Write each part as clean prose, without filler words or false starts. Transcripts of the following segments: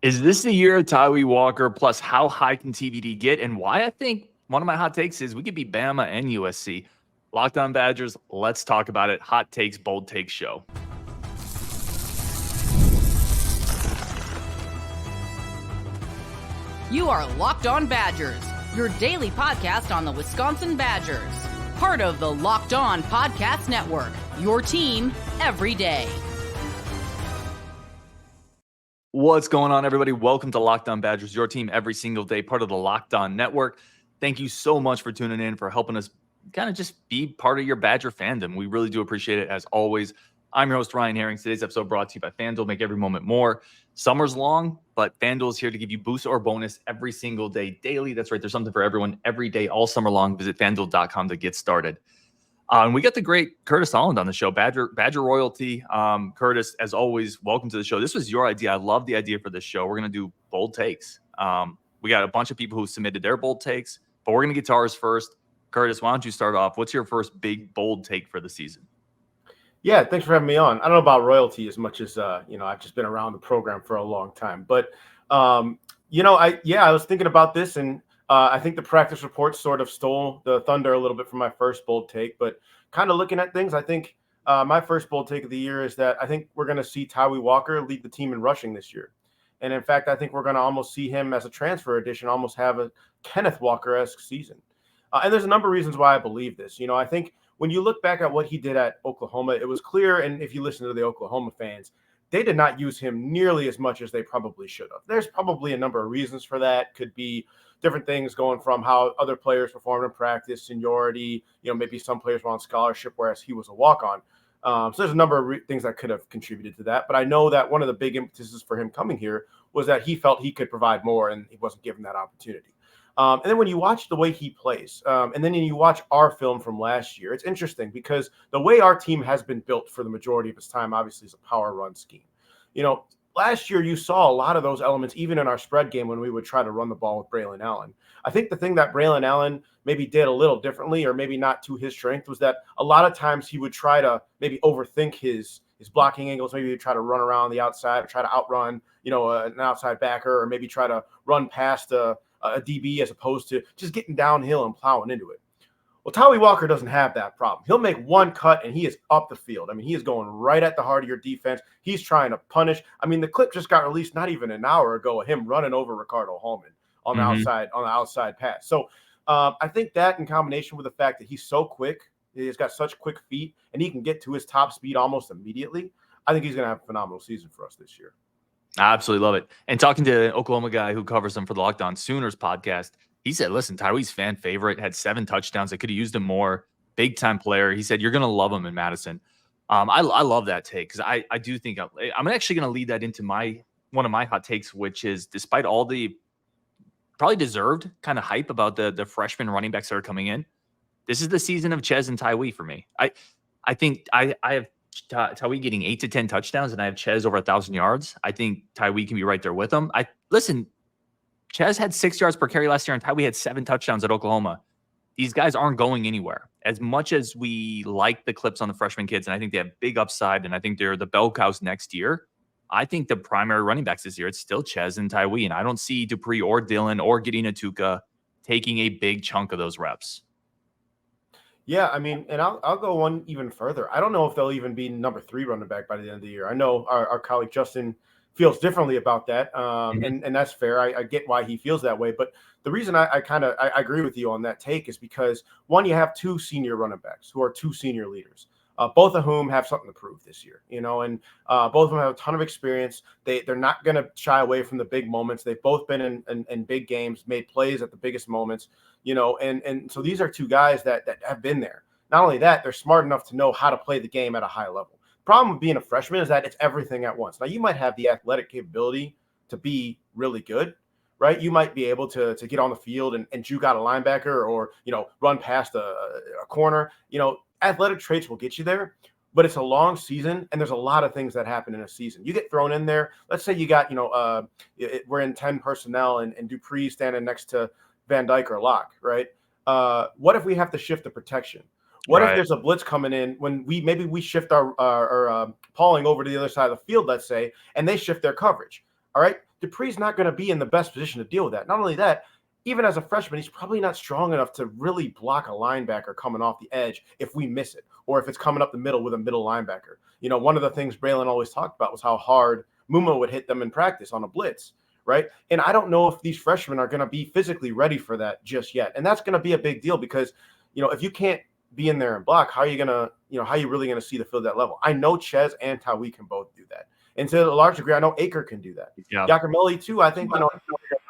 Is this the year of Tawee Walker? Plus, how high can TBD get? And why I think one of my hot takes is we could beat Bama and USC. Locked On Badgers, let's talk about it. Hot takes, bold takes show. You are Locked On Badgers, your daily podcast on the Wisconsin Badgers. Part of the Locked On Podcast Network, your team every day. What's going on, everybody? Welcome to Locked On Badgers, your team every single day, part of the Locked On Network. Thank you so much for tuning in, for helping us kind of just be part of your Badger fandom. We really do appreciate it, as always. I'm your host, Ryan Harings. Today's episode brought to you by FanDuel. Make every moment more. Summer's long, but FanDuel is here to give you boost or bonus every single day, daily. That's right. There's something for everyone every day, all summer long. Visit FanDuel.com to get started. And we got the great Curtis Holland on the show, Badger royalty. Curtis, as always, welcome to the show. This was your idea. I love the idea for this show. We're going to do bold takes. We got a bunch of people who submitted their bold takes, but we're going to get to ours first. Curtis, why don't you start off? What's your first big bold take for the season? Yeah, thanks for having me on. I don't know about royalty as much as I've just been around the program for a long time. But I was thinking about this, and I think the practice reports sort of stole the thunder a little bit from my first bold take. But kind of looking at things, I think my first bold take of the year is that I think we're going to see Tawee Walker lead the team in rushing this year. And in fact, I think we're going to almost see him as a transfer addition, almost have a Kenneth Walker-esque season. And there's a number of reasons why I believe this. I think when you look back at what he did at Oklahoma, it was clear, and if you listen to the Oklahoma fans, they did not use him nearly as much as they probably should have. There's probably a number of reasons for that. Could be different things going from how other players performed in practice, seniority, maybe some players were on scholarship, whereas he was a walk-on. So there's a number of things that could have contributed to that. But I know that one of the big impetuses for him coming here was that he felt he could provide more, and he wasn't given that opportunity. And then when you watch the way he plays, and then you watch our film from last year, it's interesting because the way our team has been built for the majority of its time, obviously, is a power run scheme. Last year you saw a lot of those elements, even in our spread game when we would try to run the ball with Braylon Allen. I think the thing that Braylon Allen maybe did a little differently, or maybe not to his strength, was that a lot of times he would try to maybe overthink his blocking angles. Maybe he'd try to run around the outside, or try to outrun, an outside backer, or maybe try to run past a DB as opposed to just getting downhill and plowing into it. Well, Tawee Walker doesn't have that problem. He'll make one cut and he is up the field. I mean, he is going right at the heart of your defense. He's trying to punish. I mean, the clip just got released not even an hour ago of him running over Ricardo Hallman on the outside pass. So I think that, in combination with the fact that he's so quick, he's got such quick feet, and he can get to his top speed almost immediately, I think he's going to have a phenomenal season for us this year. I absolutely love it. And talking to an Oklahoma guy who covers them for the Locked On Sooners podcast, he said, listen, Tyree's fan favorite, had 7 touchdowns. I could have used him more. Big time player. He said, you're going to love him in Madison. I love that take, because I do think I'm actually going to lead that into one of my hot takes, which is, despite all the probably deserved kind of hype about the freshman running backs that are coming in, this is the season of Ches and Tawee for me. I think I have Tawee getting 8 to 10 touchdowns, and I have Ches over 1,000 yards. I think Tawee can be right there with him. Ches had 6 yards per carry last year, and Tawee had 7 touchdowns at Oklahoma. These guys aren't going anywhere. As much as we like the clips on the freshman kids, and I think they have big upside, and I think they're the bell cows next year, I think the primary running backs this year, it's still Ches and Tawee, and I don't see Dupree or Dillon or Gideon Atuka taking a big chunk of those reps. Yeah, I mean, and I'll go one even further. I don't know if they'll even be number 3 running back by the end of the year. I know our colleague Justin feels differently about that, and that's fair. I get why he feels that way. But the reason I agree with you on that take is because, one, you have 2 senior running backs who are 2 senior leaders, both of whom have something to prove this year, and both of them have a ton of experience. They're not going to shy away from the big moments. They've both been in big games, made plays at the biggest moments, and so these are 2 guys that have been there. Not only that, they're smart enough to know how to play the game at a high level. Problem with being a freshman is that it's everything at once. Now, you might have the athletic capability to be really good, right? You might be able to get on the field and juke out a linebacker, or, run past a corner. Athletic traits will get you there, but it's a long season, and there's a lot of things that happen in a season. You get thrown in there. Let's say you got, we're in 10 personnel, and Dupree standing next to Van Dyke or Locke, right? What if we have to shift the protection? What if there's a blitz coming in when we shift our Pauling over to the other side of the field, let's say, and they shift their coverage? All right. Dupree's not going to be in the best position to deal with that. Not only that, even as a freshman, he's probably not strong enough to really block a linebacker coming off the edge if we miss it, or if it's coming up the middle with a middle linebacker. You know, one of the things Braylon always talked about was how hard Muma would hit them in practice on a blitz, right? And I don't know if these freshmen are going to be physically ready for that just yet. And that's going to be a big deal because, you know, if you can't be in there and block, how are you going to, you know, how are you really going to see the field at that level? I know Ches and Tawee can both do that. And to a large degree, I know Aker can do that. Yeah. Yakameli too, I think, you know,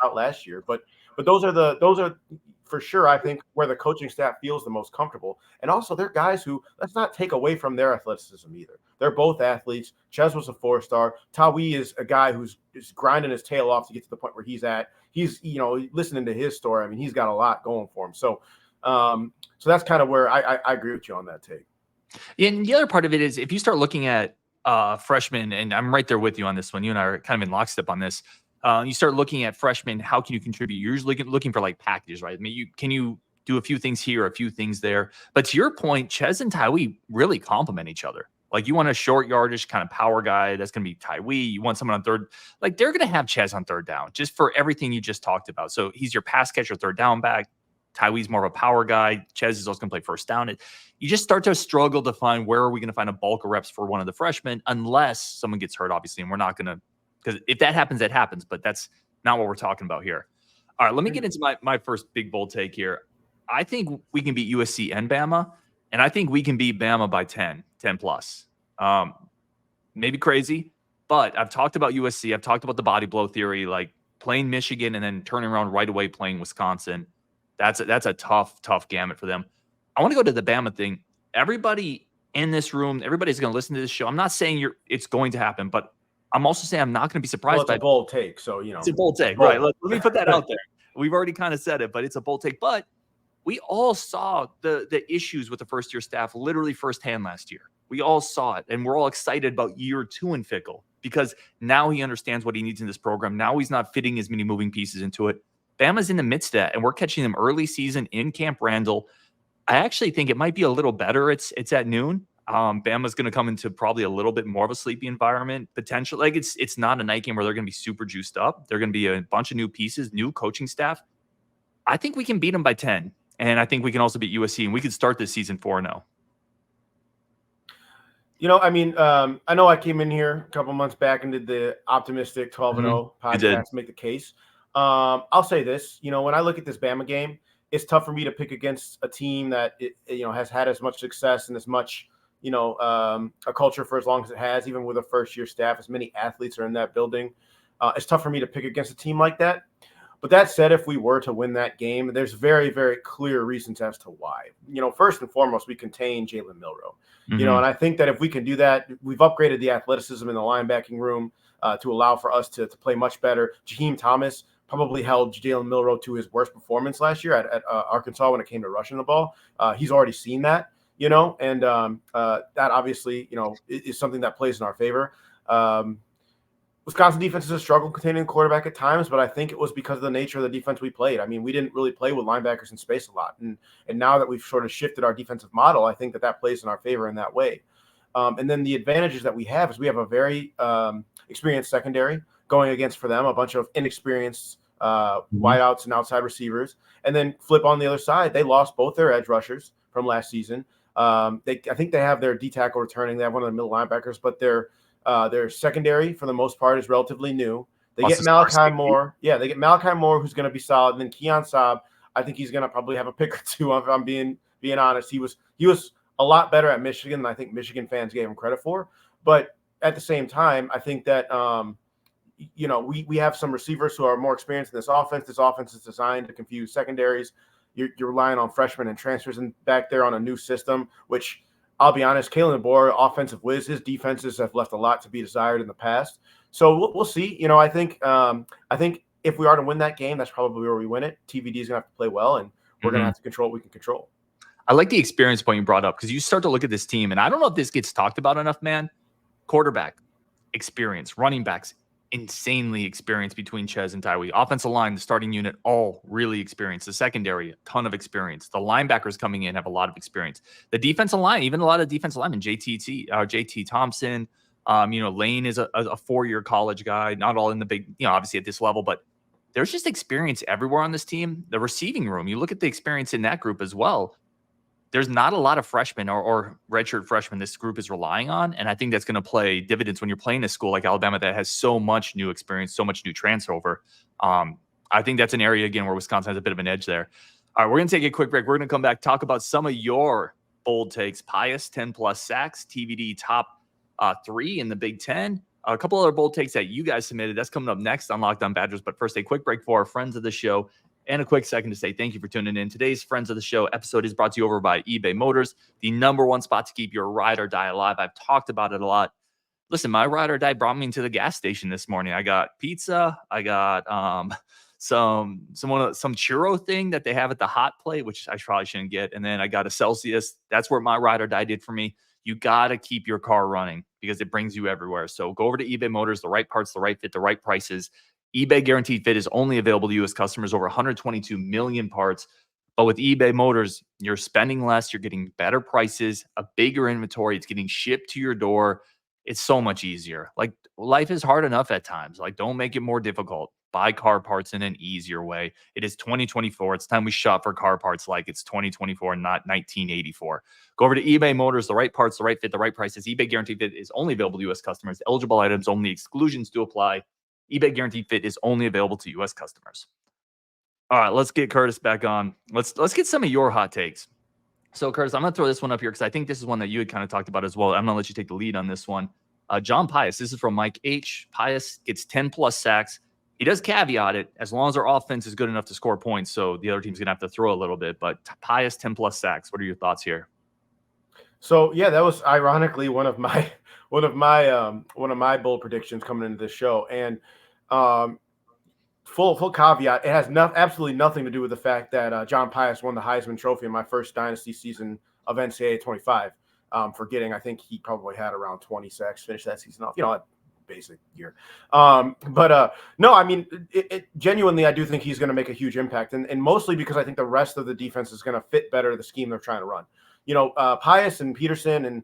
out last year, but those are for sure, I think, where the coaching staff feels the most comfortable. And also they're guys who, let's not take away from their athleticism either. They're both athletes. Ches was a 4-star. Tawee is a guy who's grinding his tail off to get to the point where he's at. He's, you know, listening to his story. I mean, he's got a lot going for him. So that's kind of where I agree with you on that take. And the other part of it is if you start looking at freshmen, and I'm right there with you on this one. You and I are kind of in lockstep on this. You start looking at freshmen, how can you contribute? You're usually looking for like packages, right? I mean, can you do a few things here, a few things there? But to your point, Ches and Tawee really complement each other. Like you want a short yardage kind of power guy, that's going to be Tawee. You want someone on third, like they're going to have Ches on third down just for everything you just talked about. So he's your pass catcher, third down back. Tawee's more of a power guy. Ches is also going to play first down. You just start to struggle to find where are we going to find a bulk of reps for one of the freshmen, unless someone gets hurt, obviously, and we're not going to. Because if that happens, that happens. But that's not what we're talking about here. All right, let me get into my first big bold take here. I think we can beat USC and Bama, and I think we can beat Bama by 10 plus. Maybe crazy, but I've talked about USC. I've talked about the body blow theory, like playing Michigan and then turning around right away playing Wisconsin. That's a tough gamut for them. I want to go to the Bama thing. Everybody in this room, everybody's going to listen to this show. I'm not saying it's going to happen, but I'm also saying I'm not going to be surprised by a bold take. So, you know, it's a bold take, right? Let me put that out there. We've already kind of said it, but it's a bold take. But we all saw the issues with the first-year staff literally firsthand last year. We all saw it, and we're all excited about year 2 in Fickell because now he understands what he needs in this program. Now he's not fitting as many moving pieces into it. Bama's in the midst of that, and we're catching them early season in Camp Randall. I actually think it might be a little better. It's at noon. Bama's going to come into probably a little bit more of a sleepy environment potential. Like it's not a night game where they're going to be super juiced up. They're going to be a bunch of new pieces, new coaching staff. I think we can beat them by 10. And I think we can also beat USC, and we could start this season 4-0. You know, I mean, I know I came in here a couple months back and did the optimistic 12-0 podcast to make the case. I'll say this, you know, when I look at this Bama game, it's tough for me to pick against a team that, has had as much success and as much, a culture for as long as it has, even with a first-year staff, as many athletes are in that building. It's tough for me to pick against a team like that. But that said, if we were to win that game, there's very, very clear reasons as to why. You know, first and foremost, we contain Jalen Milroe. You know, and I think that if we can do that, we've upgraded the athleticism in the linebacking room to allow for us to play much better. Jaheim Thomas probably held Jalen Milroe to his worst performance last year at Arkansas when it came to rushing the ball. He's already seen that, and that obviously, is something that plays in our favor. Wisconsin defense is a struggle containing the quarterback at times, but I think it was because of the nature of the defense we played. I mean, we didn't really play with linebackers in space a lot. And now that we've sort of shifted our defensive model, I think that plays in our favor in that way. And then the advantages that we have is we have a very experienced secondary going against for them, a bunch of inexperienced wideouts and outside receivers. And then flip on the other side, they lost both their edge rushers from last season. I think they have their D tackle returning. They have one of the middle linebackers, but their secondary, for the most part, is relatively new. They get Malachi Moore. Yeah, they get Malachi Moore, who's going to be solid. And then Keon Saab, I think he's going to probably have a pick or two, if I'm being honest. He was a lot better at Michigan than I think Michigan fans gave him credit for. But at the same time, I think that, we have some receivers who are more experienced in this offense. This offense is designed to confuse secondaries. You're relying on freshmen and transfers back there on a new system, which – I'll be honest, Kalen DeBoer, offensive whiz, his defenses have left a lot to be desired in the past. So we'll see. I think if we are to win that game, that's probably where we win it. TVD is going to have to play well, and we're going to have to control what we can control. I like the experience point you brought up because you start to look at this team, and I don't know if this gets talked about enough, man. Quarterback, experience. Running backs, insanely experienced between Ches and Tawee. Offensive line, the starting unit, all really experienced. The secondary, a ton of experience. The linebackers coming in have a lot of experience. The defensive line, even a lot of defensive linemen, JT Thompson, Lane is a 4-year college guy, not all in the big, obviously at this level, but there's just experience everywhere on this team. The receiving room, you look at the experience in that group as well. There's not a lot of freshmen or redshirt freshmen this group is relying on. And I think that's going to play dividends when you're playing a school like Alabama that has so much new experience, so much new transfer over. I think that's an area, again, where Wisconsin has a bit of an edge there. All right, we're going to take a quick break. We're going to come back, talk about some of your bold takes. Pius, 10-plus sacks. TVD, top 3 in the Big Ten. A couple other bold takes that you guys submitted. That's coming up next on Locked On Badgers. But first, a quick break for our friends of the show. And a quick second to say thank you for tuning in. Today's Friends of the Show episode is brought to you over by eBay Motors, the #1 spot to keep your ride or die alive. I've talked about it a lot. Listen, my ride or die brought me to the gas station this morning. I got pizza. I got some churro thing that they have at the hot plate, which I probably shouldn't get. And then I got a Celsius. That's where my ride or die did for me. You got to keep your car running because it brings you everywhere. So go over to eBay Motors, the right parts, the right fit, the right prices. eBay Guaranteed Fit is only available to U.S. customers, over 122 million parts. But with eBay Motors, you're spending less, you're getting better prices, a bigger inventory, it's getting shipped to your door. It's so much easier. Like, life is hard enough at times. Like, don't make it more difficult. Buy car parts in an easier way. It is 2024. It's time we shop for car parts like it's 2024, not 1984. Go over to eBay Motors, the right parts, the right fit, the right prices. eBay Guaranteed Fit is only available to U.S. customers. Eligible items only. Exclusions do apply. eBay Guaranteed Fit is only available to U.S. customers. All right, let's get Curtis back on. Let's get some of your hot takes. So, Curtis, I'm going to throw this one up here because I think this is one that you had kind of talked about as well. I'm going to let you take the lead on this one. Jon Pius, this is from Mike H. Pius gets 10-plus sacks. He does caveat it as long as our offense is good enough to score points. So the other team's going to have to throw a little bit. But Pius, 10-plus sacks. What are your thoughts here? So yeah, that was ironically one of my bold predictions coming into this show. And full caveat, it has absolutely nothing to do with the fact that Jon Pius won the Heisman Trophy in my first dynasty season of NCAA 25. Forgetting, I think he probably had around 20 sacks, finished that season off. A basic year. No, I mean, it genuinely, I do think he's going to make a huge impact, and mostly because I think the rest of the defense is going to fit better the scheme they're trying to run. Pius and Peterson and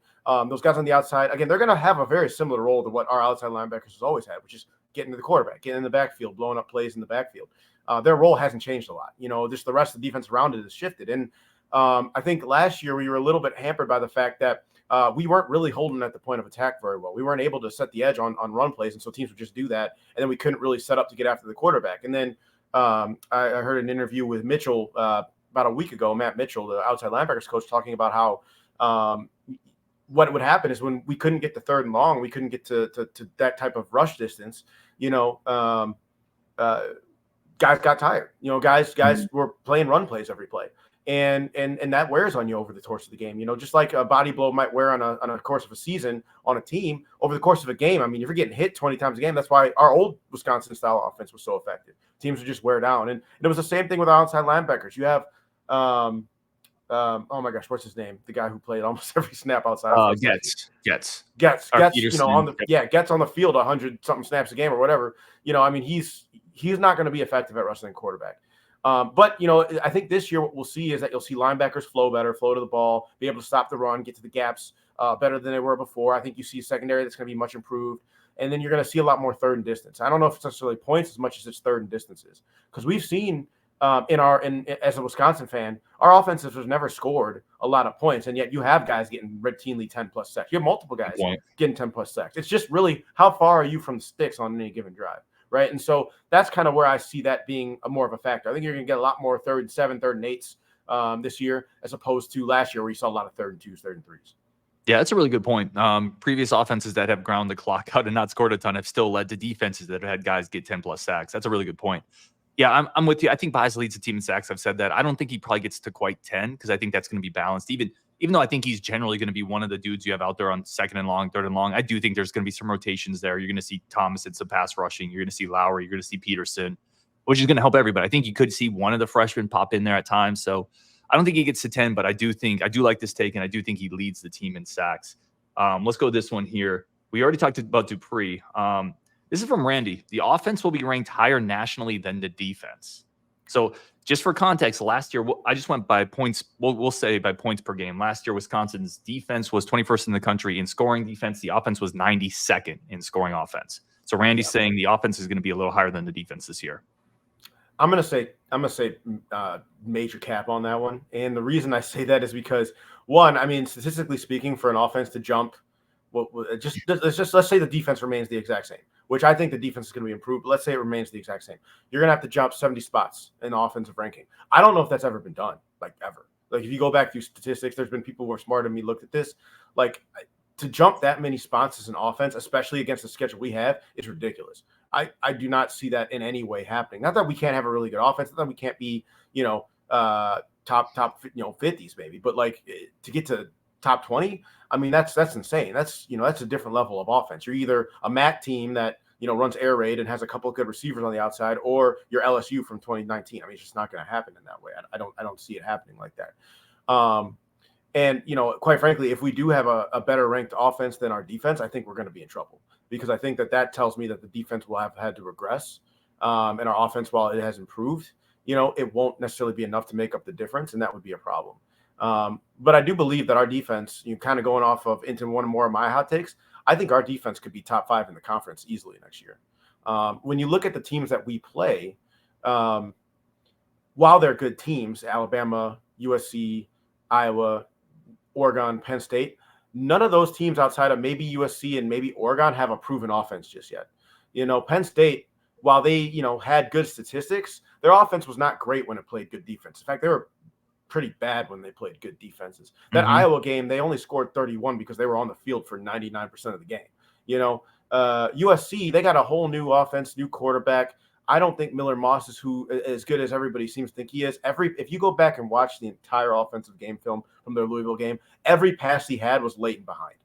those guys on the outside, again, they're going to have a very similar role to what our outside linebackers has always had, which is getting to the quarterback, getting in the backfield, blowing up plays in the backfield. Their role hasn't changed a lot. Just the rest of the defense around it has shifted. And I think last year we were a little bit hampered by the fact that we weren't really holding at the point of attack very well. We weren't able to set the edge on run plays, and so teams would just do that, and then we couldn't really set up to get after the quarterback. And then I heard an interview with Mitchell about a week ago, Matt Mitchell, the outside linebackers coach, talking about how what would happen is when we couldn't get to 3rd and long, we couldn't get to that type of rush distance. Guys got tired. Guys were playing run plays every play. And that wears on you over the course of the game. Just like a body blow might wear on a course of a season on a team, over the course of a game. I mean, if you're getting hit 20 times a game, that's why our old Wisconsin style offense was so effective. Teams would just wear down. And it was the same thing with our outside linebackers. You have, oh my gosh, what's his name? The guy who played almost every snap outside. Getz. Getz, on the field 100-something snaps a game or whatever. I mean, he's not going to be effective at wrestling quarterback. But I think this year what we'll see is that you'll see linebackers flow to the ball, be able to stop the run, get to the gaps better than they were before. I think you see a secondary that's going to be much improved. And then you're going to see a lot more 3rd and distance. I don't know if it's necessarily points as much as it's 3rd and distances, because we've seen as a Wisconsin fan, our offenses has never scored a lot of points, and yet you have guys getting routinely 10-plus sacks. You have multiple guys getting 10-plus sacks. It's just really how far are you from the sticks on any given drive, right? And so that's kind of where I see that being more of a factor. I think you're going to get a lot more 3rd and 7, 3rd and 8s this year, as opposed to last year where you saw a lot of 3rd and 2s, 3rd and 3s. Yeah, that's a really good point. Previous offenses that have ground the clock out and not scored a ton have still led to defenses that have had guys get 10-plus sacks. That's a really good point. Yeah, I'm with you. I think Pius leads the team in sacks. I've said that. I don't think he probably gets to quite 10 because I think that's going to be balanced. Even though I think he's generally going to be one of the dudes you have out there on 2nd and long, 3rd and long, I do think there's going to be some rotations there. You're going to see Thomas in some pass rushing. You're going to see Lowry. You're going to see Peterson, which is going to help everybody. I think you could see one of the freshmen pop in there at times. So I don't think he gets to 10, but I do like this take, and I do think he leads the team in sacks. Let's go this one here. We already talked about Dupree. This is from Randy. The offense will be ranked higher nationally than the defense. So just for context, last year, I just went by points. We'll say by points per game. Last year, Wisconsin's defense was 21st in the country in scoring defense. The offense was 92nd in scoring offense. So Randy's saying the offense is going to be a little higher than the defense this year. I'm gonna say major cap on that one, and the reason I say that is because one, I mean, statistically speaking, for an offense to jump, let's say the defense remains the exact same, which I think the defense is going to be improved. But let's say it remains the exact same. You're gonna have to jump 70 spots in offensive ranking. I don't know if that's ever been done, like ever. Like if you go back through statistics, there's been people who are smarter than me looked at this, like. To jump that many spots as an offense, especially against the schedule we have, is ridiculous. I do not see that in any way happening. Not that we can't have a really good offense, not that we can't be, top 50s maybe, but like to get to top 20, I mean that's insane. That's a different level of offense. You're either a MAC team that runs air raid and has a couple of good receivers on the outside, or you're LSU from 2019. I mean, it's just not going to happen in that way. I don't see it happening like that. And, quite frankly, if we do have a better ranked offense than our defense, I think we're going to be in trouble, because I think that tells me that the defense will have had to regress. And our offense, while it has improved, it won't necessarily be enough to make up the difference. And that would be a problem. But I do believe that our defense, kind of going off of into one more of my hot takes, I think our defense could be top 5 in the conference easily next year. When you look at the teams that we play, while they're good teams, Alabama, USC, Iowa, Oregon, Penn State, none of those teams outside of maybe USC and maybe Oregon have a proven offense just yet. Penn State, while they, had good statistics, their offense was not great when it played good defense. In fact, they were pretty bad when they played good defenses. That Iowa game, they only scored 31 because they were on the field for 99% of the game. USC, they got a whole new offense, new quarterback. I don't think Miller Moss is as good as everybody seems to think he is. If you go back and watch the entire offensive game film from their Louisville game, every pass he had was late and behind.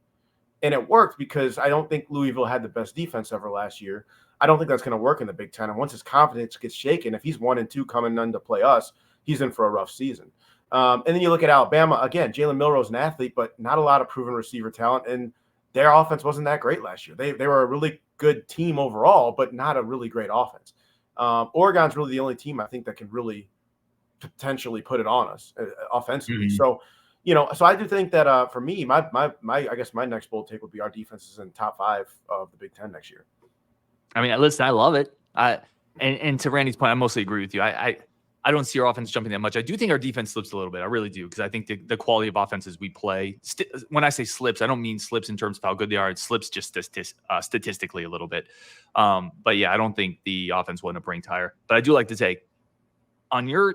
And it worked because I don't think Louisville had the best defense ever last year. I don't think that's going to work in the Big Ten. And once his confidence gets shaken, if he's 1-2 coming in to play us, he's in for a rough season. And then you look at Alabama. Again, Jalen Milroe's an athlete, but not a lot of proven receiver talent. And their offense wasn't that great last year. They were a really good team overall, but not a really great offense. Oregon's really the only team I think that can really potentially put it on us offensively. Mm-hmm. So I do think that for me, I guess my next bold take would be our defense is in top 5 of the Big Ten next year. I mean, listen, I love it. And to Randy's point, I mostly agree with you. I don't see our offense jumping that much. I do think our defense slips a little bit. I really do, because I think the quality of offenses we play. When I say slips, I don't mean slips in terms of how good they are. It slips just statistically a little bit. But yeah, I don't think the offense will end up ranked higher. But I do like to take on your.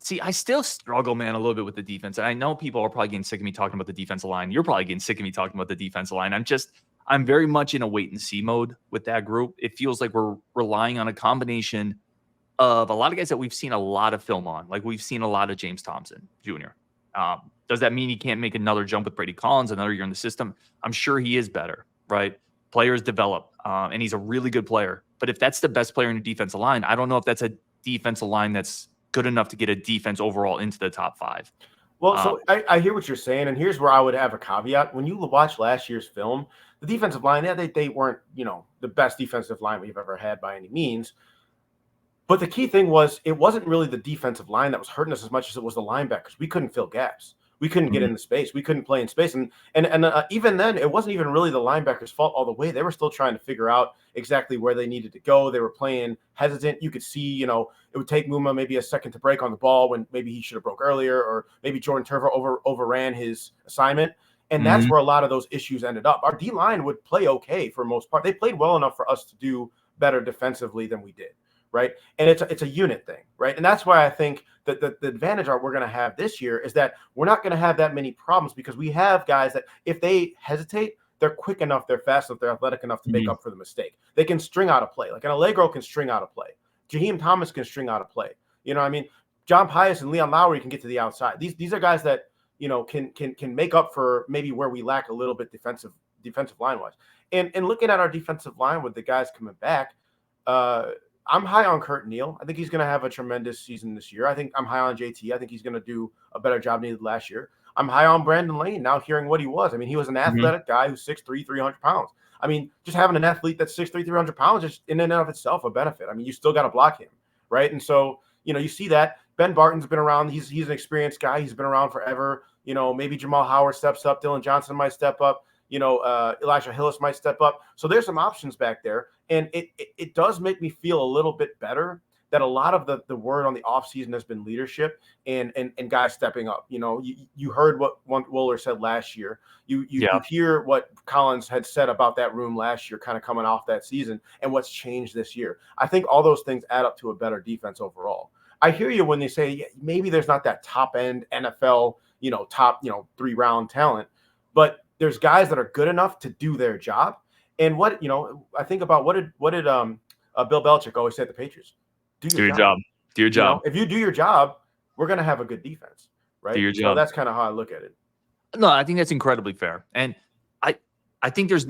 See, I still struggle, man, a little bit with the defense. And I know people are probably getting sick of me talking about the defensive line. You're probably getting sick of me talking about the defensive line. I'm very much in a wait and see mode with that group. It feels like we're relying on a combination of a lot of guys that we've seen a lot of film on. Like we've seen a lot of James Thompson Jr. Does that mean he can't make another jump with Brady Collins another year in the system? I'm sure he is better, right? Players develop, and he's a really good player. But if that's the best player in the defensive line, I don't know if that's a defensive line that's good enough to get a defense overall into the top 5. Well, so I hear what you're saying, and here's where I would have a caveat. When you watch last year's film, the defensive line, they weren't, the best defensive line we've ever had by any means. But the key thing was it wasn't really the defensive line that was hurting us as much as it was the linebackers. We couldn't fill gaps. We couldn't get into space. We couldn't play in space. And even then, it wasn't even really the linebackers' fault all the way. They were still trying to figure out exactly where they needed to go. They were playing hesitant. You could see, it would take Muma maybe a second to break on the ball when maybe he should have broke earlier, or maybe Jordan Turver overran his assignment. And that's where a lot of those issues ended up. Our D-line would play okay for most part. They played well enough for us to do better defensively than we did. Right. And it's a unit thing. Right. And that's why I think that the advantage we're going to have this year is that we're not going to have that many problems, because we have guys that if they hesitate, they're quick enough, they're fast enough, they're athletic enough to make up for the mistake. They can string out a play. Like an Allegro can string out a play. Jaheim Thomas can string out a play. Jon Pius and Leon Lowry can get to the outside. These are guys that, can make up for maybe where we lack a little bit defensive line wise. And looking at our defensive line with the guys coming back, I'm high on Kurt Neal. I think he's going to have a tremendous season this year. I think I'm high on JT. I think he's going to do a better job than he did last year. I'm high on Brandon Lane now, hearing what he was. I mean, he was an athletic guy who's 6'3", 300 pounds. I mean, just having an athlete that's 6'3", 300 pounds is in and of itself a benefit. I mean, you still got to block him, right? And so, you see that Ben Barton's been around. He's an experienced guy. He's been around forever. Maybe Jamal Howard steps up. Dylan Johnson might step up. Elijah Hillis might step up. So there's some options back there. And it does make me feel a little bit better that a lot of the word on the offseason has been leadership and guys stepping up. You heard what Wooler said last year. You hear what Collins had said about that room last year, kind of coming off that season, and what's changed this year. I think all those things add up to a better defense overall. I hear you when they say maybe there's not that top end NFL, top 3-round talent, but there's guys that are good enough to do their job. And I think about what did Bill Belichick always say at the Patriots? Do your job. Do your job. If you do your job, we're going to have a good defense, right? Do your job. So that's kind of how I look at it. No, I think that's incredibly fair. And I think there's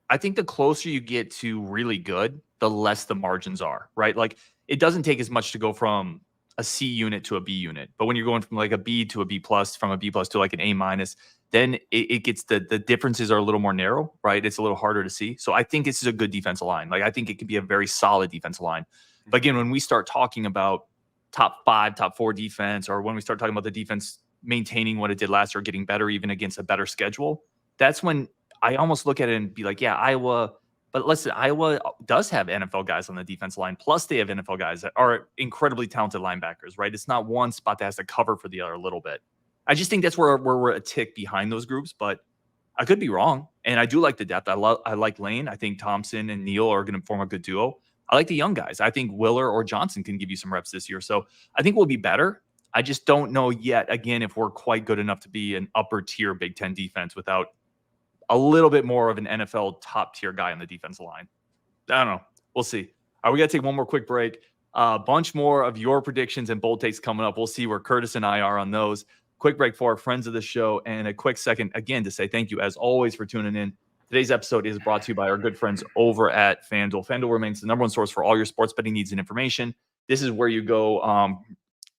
I think the closer you get to really good, the less the margins are, right? Like it doesn't take as much to go from a C unit to a B unit. But when you're going from like a B to a B plus, from a B plus to like an A minus, then it gets the differences are a little more narrow, right? It's a little harder to see. So I think this is a good defensive line. Like I think it could be a very solid defensive line. But again, when we start talking about top 5, top 4 defense, or when we start talking about the defense maintaining what it did last year, getting better even against a better schedule, that's when I almost look at it and be like, yeah, Iowa. But listen, Iowa does have NFL guys on the defense line. Plus, they have NFL guys that are incredibly talented linebackers, right? It's not one spot that has to cover for the other a little bit. I just think that's where we're a tick behind those groups, but I could be wrong. And I do like the depth. I like Lane. I think Thompson and Neal are going to form a good duo. I like the young guys. I think Willer or Johnson can give you some reps this year. So I think we'll be better. I just don't know yet, again, if we're quite good enough to be an upper tier Big Ten defense without a little bit more of an NFL top tier guy on the defensive line. I don't know. We'll see. All right, we got to take one more quick break. A bunch more of your predictions and bold takes coming up. We'll see where Curtis and I are on those. Quick break for our friends of the show, and a quick second again to say thank you as always for tuning in. Today's episode is brought to you by our good friends over at FanDuel. FanDuel remains the number one source for all your sports betting needs and information. This is where you go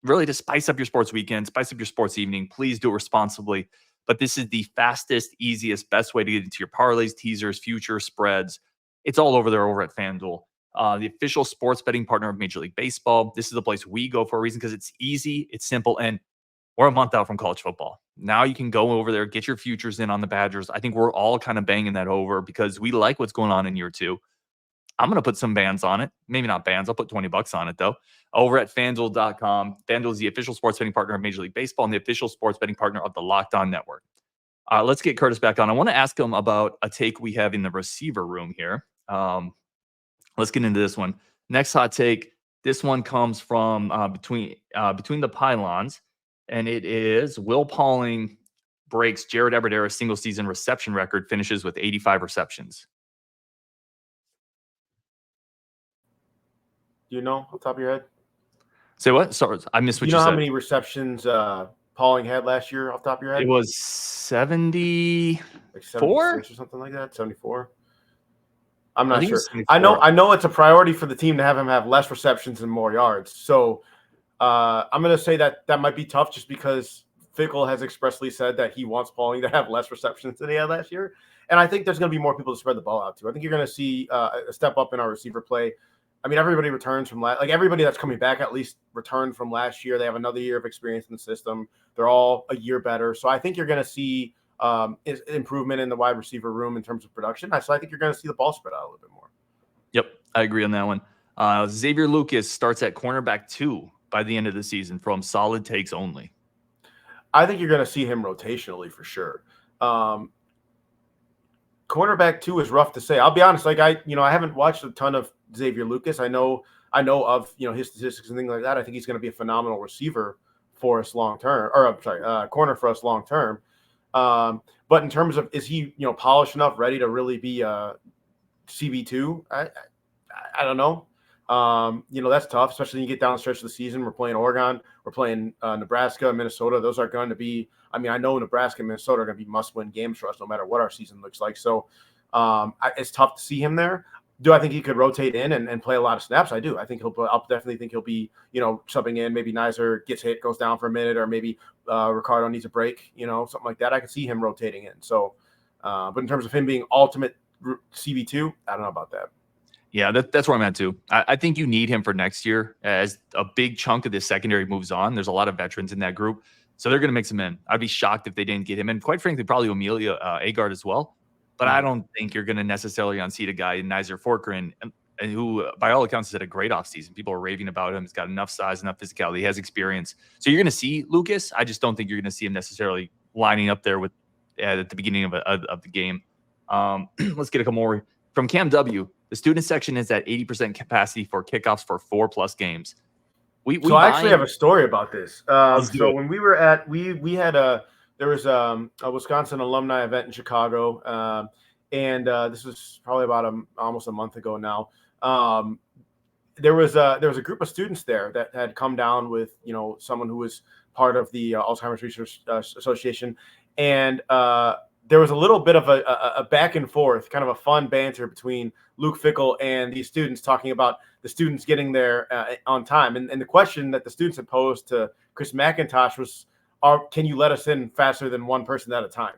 really to spice up your sports weekend, spice up your sports evening. Please do it responsibly. But this is the fastest, easiest, best way to get into your parlays, teasers, futures, spreads. It's all over there over at FanDuel. The official sports betting partner of Major League Baseball. This is the place we go for a reason because it's easy, it's simple, and we're a month out from college football. Now you can go over there, get your futures in on the Badgers. I think we're all kind of banging that over because we like what's going on in year 2. I'm going to put some bands on it. Maybe not bands. I'll put $20 on it, though. Over at FanDuel.com. FanDuel is the official sports betting partner of Major League Baseball and the official sports betting partner of the Locked On Network. Let's get Curtis back on. I want to ask him about a take we have in the receiver room here. Let's get into this one. Next hot take. This one comes from between the pylons, and it is Will Pauling breaks Jared Aberdera's single-season reception record, finishes with 85 receptions. Do you know off the top of your head? Say what? Sorry, I missed what you said. Do you know how many receptions Pauling had last year off the top of your head? It was 74? Like 76 or something like that, 74. I'm not sure. 74. I know it's a priority for the team to have him have less receptions and more yards. So I'm going to say that might be tough just because Fickle has expressly said that he wants Pauling to have less receptions than he had last year. And I think there's going to be more people to spread the ball out to. I think you're going to see a step up in our receiver play. I mean, everybody returns from everybody that's coming back at least returned from last year. They have another year of experience in the system. They're all a year better. So I think you're going to see improvement in the wide receiver room in terms of production. So I think you're going to see the ball spread out a little bit more. Yep, I agree on that one. Xavier Lucas starts at cornerback 2 by the end of the season from solid takes only. I think you're going to see him rotationally for sure. Cornerback 2 is rough to say. I'll be honest. I haven't watched a ton of Xavier Lucas. I know of his statistics and things like that. I think he's going to be a phenomenal receiver for us long term, corner for us long term. But in terms of is he polished enough, ready to really be a CB2? I don't know. That's tough, especially when you get down the stretch of the season. We're playing Oregon, we're playing Nebraska, Minnesota. Those are going to be. I mean, I know Nebraska and Minnesota are going to be must-win games for us, no matter what our season looks like. So it's tough to see him there. Do I think he could rotate in and play a lot of snaps? I do. I think I'll definitely think he'll be, subbing in. Maybe Nizer gets hit, goes down for a minute, or maybe Ricardo needs a break, something like that. I could see him rotating in. So, but in terms of him being ultimate CB2, I don't know about that. Yeah, that's where I'm at too. I think you need him for next year as a big chunk of this secondary moves on. There's a lot of veterans in that group, so they're going to mix him in. I'd be shocked if they didn't get him in. Quite frankly, probably Amelia Agard as well. But I don't think you're going to necessarily unseat a guy, Nizer Forkran, and who, by all accounts, has had a great offseason. People are raving about him. He's got enough size, enough physicality. He has experience. So you're going to see Lucas. I just don't think you're going to see him necessarily lining up there with at the beginning of the game. Let's get a couple more from Cam W. The student section is at 80% capacity for kickoffs for 4+ games. So I actually have a story about this. So when we were at there was a Wisconsin alumni event in Chicago, and this was probably about almost a month ago now. There was a group of students there that had come down with someone who was part of the Alzheimer's Research Association, and there was a little bit of a back and forth, kind of a fun banter between Luke Fickell and these students, talking about the students getting there on time. And the question that the students had posed to Chris McIntosh was, can you let us in faster than one person at a time?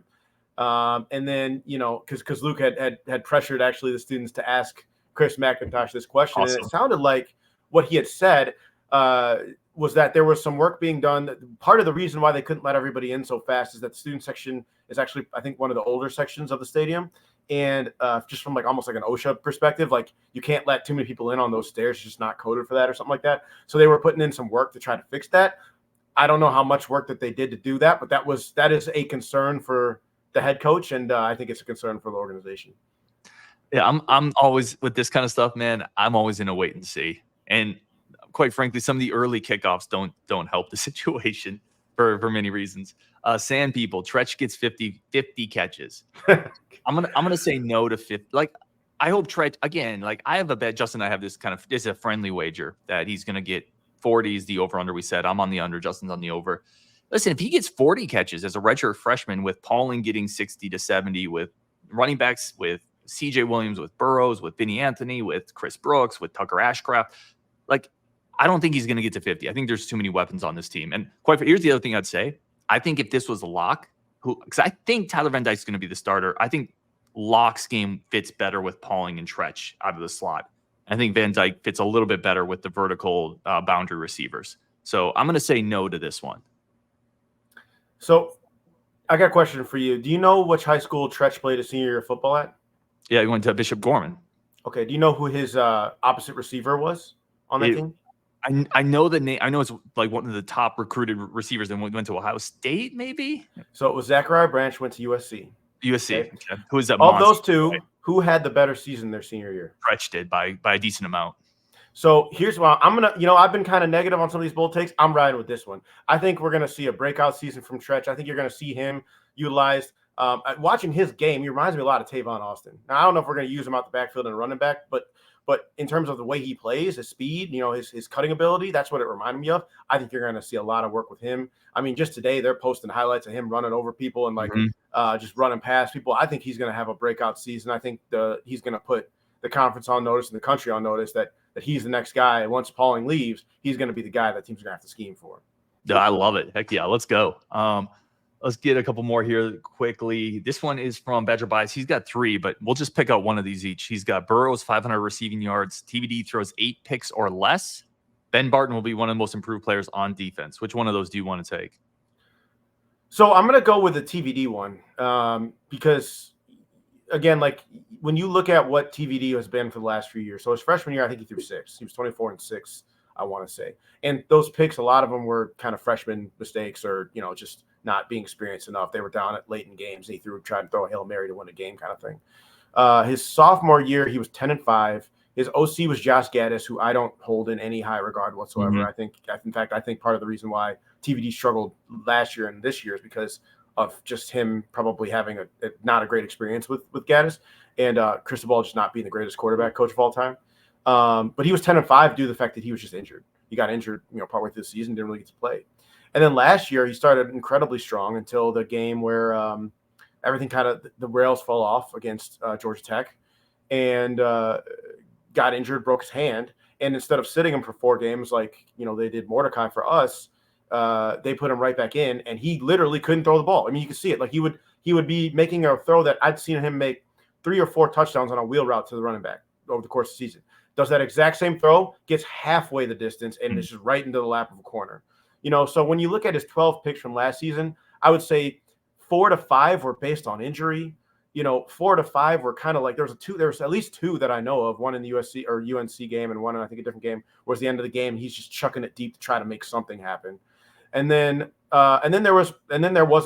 And then, because Luke had pressured actually the students to ask Chris McIntosh this question. Awesome. And it sounded like what he had said was that there was some work being done. Part of the reason why they couldn't let everybody in so fast is that the student section is actually, I think, one of the older sections of the stadium. And just from almost like an OSHA perspective, you can't let too many people in on those stairs. It's just not coded for that or something like that. So they were putting in some work to try to fix that. I don't know how much work that they did to do that, but that is a concern for the head coach. And I think it's a concern for the organization. Yeah, I'm always with this kind of stuff, man. I'm always in a wait and see. And quite frankly, some of the early kickoffs don't help the situation for many reasons. Sand people, Tretch gets 50 catches. I'm gonna say no to 50. I hope Tretch again. I have a bet. Justin and I have this is a friendly wager that he's gonna get 40 is the over under. We said I'm on the under. Justin's on the over. Listen, if he gets 40 catches as a redshirt freshman, with Pauling getting 60 to 70, with running backs, with CJ Williams, with Burrows, with Vinny Anthony, with Chris Brooks, with Tucker Ashcraft, I don't think he's going to get to 50. I think there's too many weapons on this team. And here's the other thing I'd say. I think if this was a lock, because I think Tyler Van Dyke is going to be the starter. I think Locke's game fits better with Pauling and Tretch out of the slot. I think Van Dyke fits a little bit better with the vertical boundary receivers. So I'm going to say no to this one. So I got a question for you. Do you know which high school Tretch played his senior year of football at? Yeah, he went to Bishop Gorman. Okay. Do you know who his opposite receiver was on that team? I know the name. I know it's one of the top recruited receivers and went to Ohio State, maybe. So it was Zachariah Branch, went to USC. Okay. Who is that? Of those two, who had the better season their senior year? Tretch did by a decent amount. So here's why I'm gonna. I've been kind of negative on some of these bold takes. I'm riding with this one. I think we're gonna see a breakout season from Tretch. I think you're gonna see him utilized. Watching his game, he reminds me a lot of Tavon Austin. Now I don't know if we're gonna use him out the backfield and running back, but in terms of the way he plays, his speed, his cutting ability, that's what it reminded me of. I think you're going to see a lot of work with him. I mean, just today they're posting highlights of him running over people and just running past people. I think he's going to have a breakout season. I think he's going to put the conference on notice and the country on notice that he's the next guy. And once Pauling leaves, he's going to be the guy that teams are going to have to scheme for. Yeah, I love it. Heck yeah, let's go. Let's get a couple more here quickly. This one is from Badger Bias. He's got 3, but we'll just pick out one of these each. He's got Burrows, 500 receiving yards. TVD throws 8 picks or less. Ben Barton will be one of the most improved players on defense. Which one of those do you want to take? So I'm going to go with the TVD one because, again, when you look at what TVD has been for the last few years. So his freshman year, I think he threw 6. He was 24-6, I want to say. And those picks, a lot of them were kind of freshman mistakes or, just not being experienced enough. They were down at late in games. And he tried to throw a Hail Mary to win a game kind of thing. His sophomore year, he was 10-5. His OC was Josh Gaddis, who I don't hold in any high regard whatsoever. Mm-hmm. I think part of the reason why TVD struggled last year and this year is because of just him probably having not a great experience with Gaddis and Cristobal just not being the greatest quarterback coach of all time. But he was 10-5 due to the fact that he was just injured. He got injured, partway through the season, didn't really get to play. And then last year, he started incredibly strong until the game where everything the rails fell off against Georgia Tech and got injured, broke his hand. And instead of sitting him for 4 games they did Mordecai for us, they put him right back in, and he literally couldn't throw the ball. I mean, you could see it. He would be making a throw that I'd seen him make 3 or 4 touchdowns on a wheel route to the running back. over the course of the season. Does that exact same throw, gets halfway the distance, and it's just right into the lap of a corner. So when you look at his 12 picks from last season, I would say 4 to 5 were based on injury. 4 to 5 were kind of like there's at least 2 that I know of, one in the USC or UNC game and one in, I think, a different game, was the end of the game. He's just chucking it deep to try to make something happen. And then there was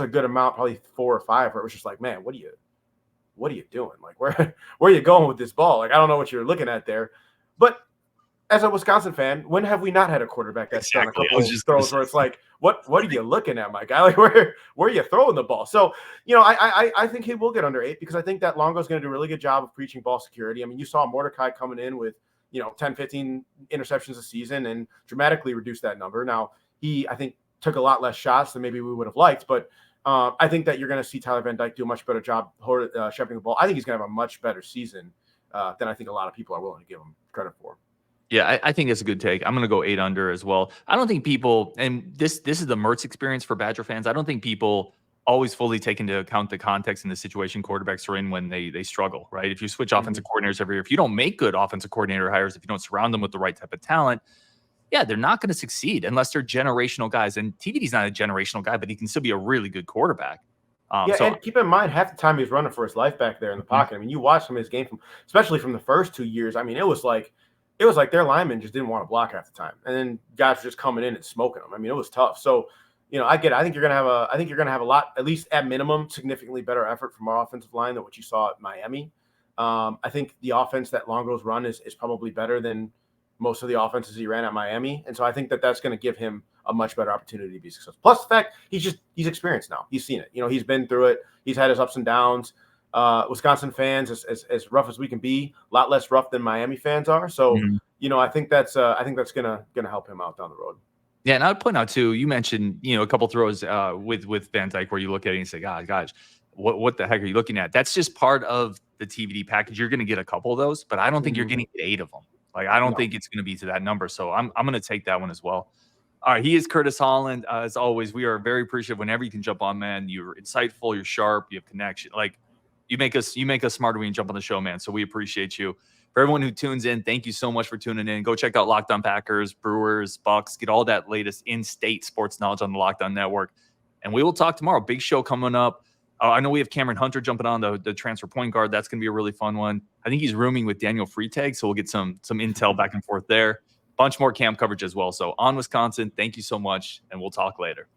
a good amount, probably 4 or 5, where it was just like, man, what are you doing? Like, where are you going with this ball? Like, I don't know what you're looking at there. But as a Wisconsin fan, when have we not had a quarterback that's done a couple of throws where it's like, what are you looking at, my guy? Like, where are you throwing the ball? So, I think he will get under 8, because I think that Longo's going to do a really good job of preaching ball security. I mean, you saw Mordecai coming in with, 10, 15 interceptions a season and dramatically reduced that number. Now, he, I think, took a lot less shots than maybe we would have liked, but I think that you're going to see Tyler Van Dyke do a much better job shepherding the ball. I think he's going to have a much better season than I think a lot of people are willing to give him credit for. Yeah, I think that's a good take. I'm going to go 8 under as well. I don't think people, and this is the Mertz experience for Badger fans, I don't think people always fully take into account the context and the situation quarterbacks are in when they struggle, right? If you switch offensive coordinators every year, if you don't make good offensive coordinator hires, if you don't surround them with the right type of talent, yeah, they're not going to succeed unless they're generational guys. And TVD's not a generational guy, but he can still be a really good quarterback. And keep in mind, half the time he was running for his life back there in the pocket. I mean, you watch some of his game, especially from the first 2 years. I mean, it was like their linemen just didn't want to block half the time, and then guys were just coming in and smoking them. I mean, it was tough. So, I get it. I think you're gonna have a lot, at least at minimum, significantly better effort from our offensive line than what you saw at Miami. I think the offense that Longo's run is probably better than most of the offenses he ran at Miami, and so I think that's going to give him a much better opportunity to be successful. Plus the fact he's experienced now. He's seen it. He's been through it. He's had his ups and downs. Wisconsin fans, as rough as we can be, a lot less rough than Miami fans are. So, I think that's gonna help him out down the road. Yeah, and I would point out too, you mentioned, a couple throws with Van Dyke where you look at it and you say, gosh, what the heck are you looking at? That's just part of the TVD package. You're going to get a couple of those, but I don't think you're going to get 8 of them. Like, I don't think it's going to be to that number. So I'm going to take that one as well. All right, he is Curtis Holland. As always, we are very appreciative whenever you can jump on, man. You're insightful, you're sharp, you have connection. Like, you make us smarter when you jump on the show, man. So we appreciate you. For everyone who tunes in, thank you so much for tuning in. Go check out Locked On Packers, Brewers, Bucks. Get all that latest in-state sports knowledge on the Locked On Network. And we will talk tomorrow. Big show coming up. I know we have Cameron Hunter jumping on the transfer point guard. That's going to be a really fun one. I think he's rooming with Daniel Freitag, so we'll get some intel back and forth there. Bunch more camp coverage as well. So on Wisconsin, thank you so much, and we'll talk later.